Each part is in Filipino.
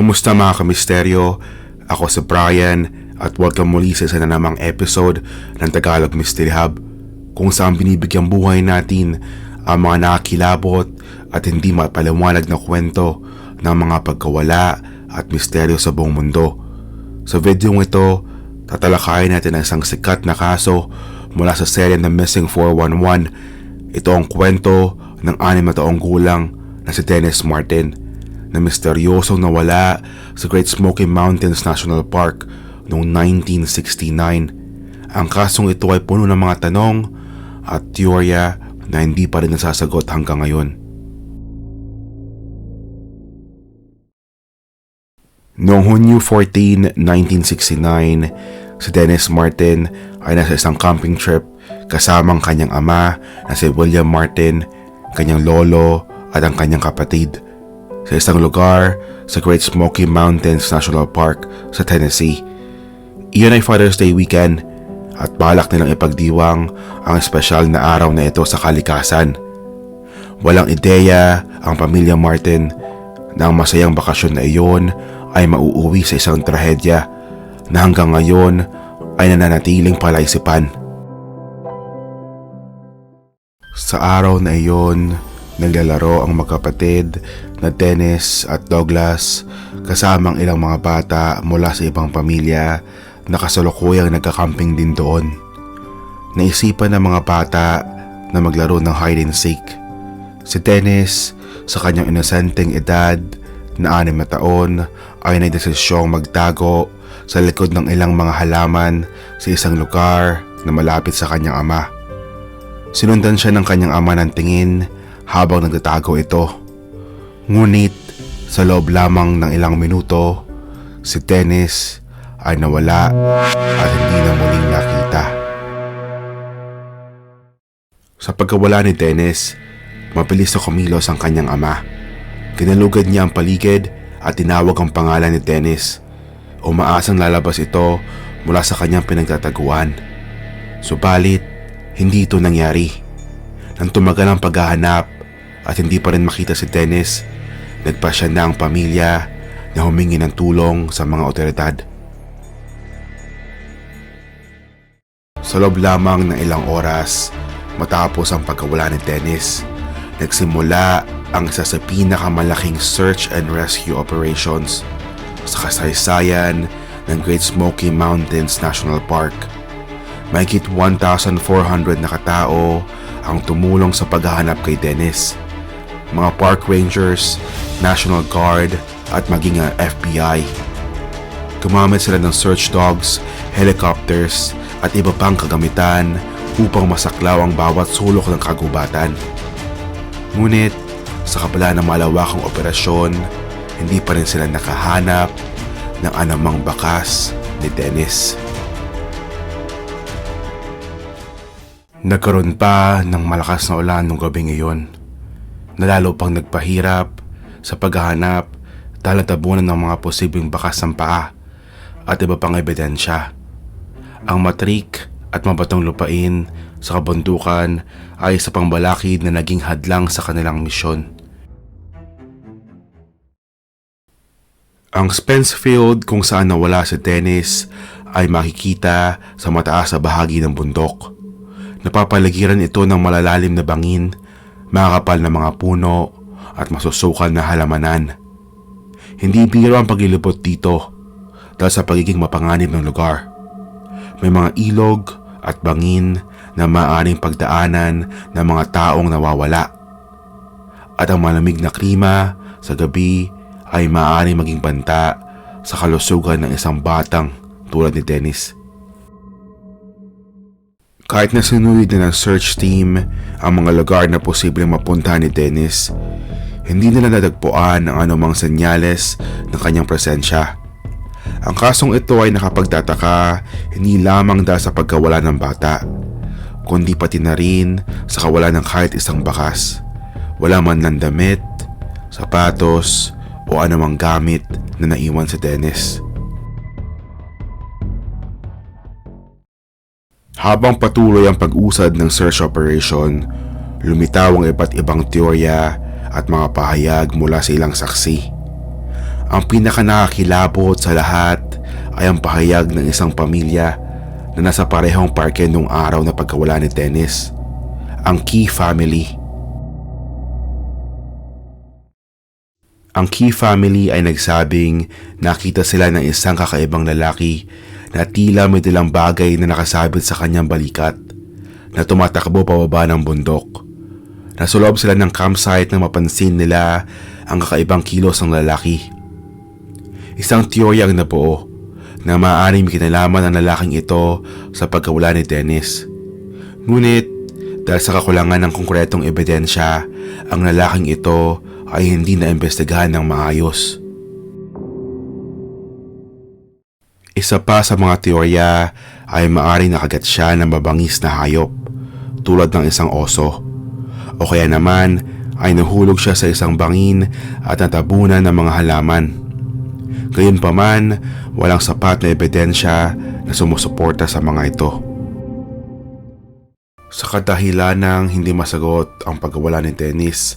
Kamusta mga kamisteryo? Ako si Brian at welcome muli sa isa na namang episode ng Tagalog Mystery Hub kung saan binibigyang buhay natin ang mga nakakilabot at hindi mapaliwanag na kwento ng mga pagkawala at misteryo sa buong mundo. Sa video ito, tatalakayin natin ang isang sikat na kaso mula sa serye ng Missing 411. Ito ang kwento ng 6 na taong gulang na si Dennis Martin na misteryosong nawala sa Great Smoky Mountains National Park noong 1969. Ang kasong ito ay puno ng mga tanong at teorya na hindi pa rin nasasagot hanggang ngayon. Noong Hunyo 14, 1969, si Dennis Martin ay nasa isang camping trip kasamang kanyang ama na si William Martin, kanyang lolo at ang kanyang kapatid sa isang lugar sa Great Smoky Mountains National Park sa Tennessee. Iyon ay Father's Day weekend at balak nilang ipagdiwang ang espesyal na araw na ito sa kalikasan. Walang ideya ang pamilya Martin na ang masayang bakasyon na iyon ay mauuwi sa isang trahedya na hanggang ngayon ay nananatiling palaisipan. Sa araw na iyon, naglalaro ang magkapatid na Dennis at Douglas kasamang ilang mga bata mula sa ibang pamilya na kasalukuyang nagkakamping din doon. Naisipan ng mga bata na maglaro ng hide and seek. Si Dennis, sa kanyang inosenteng edad na 6 na taon, ay nagdesisyong magtago sa likod ng ilang mga halaman sa isang lugar na malapit sa kanyang ama. Sinundan siya ng kanyang ama ng tingin habang nagtatago ito. Ngunit sa loob lamang ng ilang minuto, si Dennis ay nawala at hindi na muling nakita. Sa pagkawala ni Dennis, mabilis na kumilos ang kanyang ama. Kinalugad niya ang paligid at tinawag ang pangalan ni Dennis. Umaasang lalabas ito mula sa kanyang pinagtataguan. Subalit, hindi ito nangyari. Nang tumagal ang paghahanap at hindi pa rin makita si Dennis, nagpasya na ang pamilya na humingi ng tulong sa mga otoridad. Sa loob lamang ng ilang oras matapos ang pagkawala ni Dennis, nagsimula ang isa sa pinakamalaking search and rescue operations sa kasaysayan ng Great Smoky Mountains National Park. Mahigit 1,400 na katao ang tumulong sa paghahanap kay Dennis. Mga park rangers, National Guard at maging ang FBI. Gumamit sila ng search dogs, helicopters at iba pang kagamitan upang masaklaw ang bawat sulok ng kagubatan. Ngunit sa kabila ng malawakang operasyon, hindi pa rin sila nakahanap ng anumang bakas ni Dennis. Nagkaroon pa ng malakas na ulan nung gabing iyon, na lalo pang nagpahirap sa paghahanap dahil natabunan ng mga posibleng bakas ng paa at iba pang ebidensya. Ang matrik at mabatong lupain sa kabundukan ay isa pang balakid na naging hadlang sa kanilang misyon. Ang Spence Field kung saan nawala si Dennis ay makikita sa mataas na bahagi ng bundok. Napapaligiran ito ng malalalim na bangin, makakapal na mga puno at masusukal na halamanan. Hindi biro ang paglilibot dito dahil sa pagiging mapanganib ng lugar. May mga ilog at bangin na maaaring pagdaanan ng mga taong nawawala. At ang malamig na klima sa gabi ay maaaring maging banta sa kalusugan ng isang batang tulad ni Dennis. Kahit na sinuwid na ng search team ang mga lugar na posibleng mapuntahan ni Dennis, hindi nila nadagpuan ang anumang senyales ng kanyang presensya. Ang kasong ito ay nakapagtataka hindi lamang dahil sa pagkawala ng bata, kundi pati na rin sa kawalan ng kahit isang bakas. Wala man ng damit, sapatos o anumang gamit na naiwan si Dennis. Habang patuloy ang pag-usad ng search operation, lumitaw ang iba't ibang teorya at mga pahayag mula sa ilang saksi. Ang pinaka nakakilabot sa lahat ay ang pahayag ng isang pamilya na nasa parehong parke nung araw na pagkawala ni Dennis, ang Key family. Ang Key family ay nagsabing nakita sila ng isang kakaibang lalaki na tila may dalang bagay na nakasabit sa kanyang balikat na tumatakbo pababa ng bundok. Nasa loob sila ng campsite na mapansin nila ang kakaibang kilos ng lalaki. Isang teorya ang nabuo na maaaring may kinalaman ang lalaking ito sa pagkawala ni Dennis. Ngunit dahil sa kakulangan ng konkretong ebidensya, ang lalaking ito ay hindi naimbestigahan ng maayos. Isa pa sa mga teorya ay maaaring nakagat siya ng mabangis na hayop tulad ng isang oso, o kaya naman ay nahulog siya sa isang bangin at natabunan ng mga halaman. Gayunpaman, walang sapat na ebidensya na sumusuporta sa mga ito. Sa kadahilanang hindi masagot ang pagkawala ni Dennis,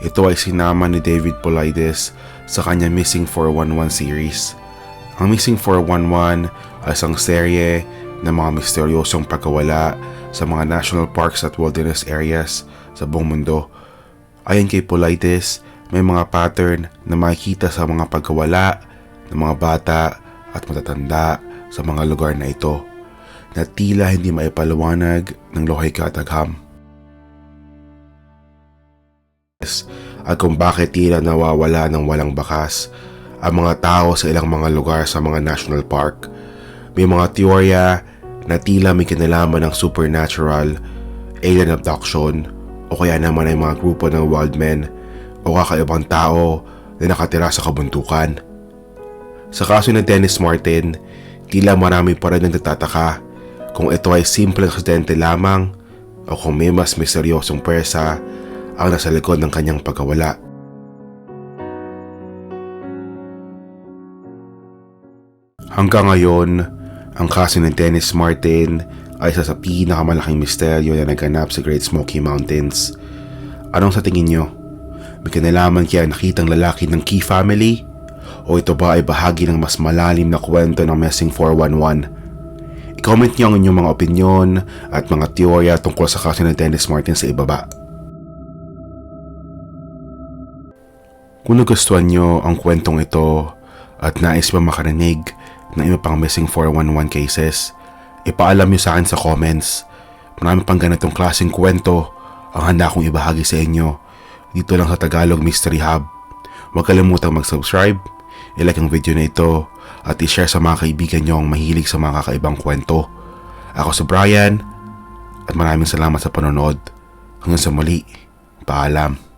ito ay sinama ni David Paulides sa kanya Missing 411 series. Ang Missing 411 ay isang serye ng mga misteryosong pagkawala sa mga national parks at wilderness areas sa buong mundo. Ayon kay Paulides, may mga pattern na makikita sa mga pagkawala ng mga bata at matatanda sa mga lugar na ito na tila hindi maipaliwanag ng lohay katagham. At kung bakit tila nawawala ng walang bakas ang mga tao sa ilang mga lugar sa mga national park. May mga teorya na tila may kinalaman ng supernatural, alien abduction, o kaya naman ay mga grupo ng wildmen o kakaibang tao na nakatira sa kabundukan. Sa kaso ng Dennis Martin, tila marami pa rin nagtataka kung ito ay simpleng aksidente lamang o kung may mas misteryosong pwersa ang nasa likod ng kanyang pagkawala. Hanggang ngayon, ang kaso ng Dennis Martin ay isa sa pinakamalaking misteryo na naganap sa Great Smoky Mountains. Anong sa tingin nyo? May kinalaman kaya nakitang lalaki ng Key family? O ito ba ay bahagi ng mas malalim na kwento ng Missing 411? I-comment nyo ang inyong mga opinyon at mga teorya tungkol sa kaso ng Dennis Martin sa ibaba. Kung nagustuhan nyo ang kwentong ito at nais pa makarinig ng iba pang Missing 411 cases, ipaalam nyo sa akin sa comments. Marami pang ganitong klaseng kwento ang handa kong ibahagi sa inyo dito lang sa Tagalog Mystery Hub. Huwag kalimutang mag-subscribe, i-like ang video na ito at i-share sa mga kaibigan nyo ang mahilig sa mga kakaibang kwento. Ako si Brian at maraming salamat sa panonood. Hanggang sa muli, paalam.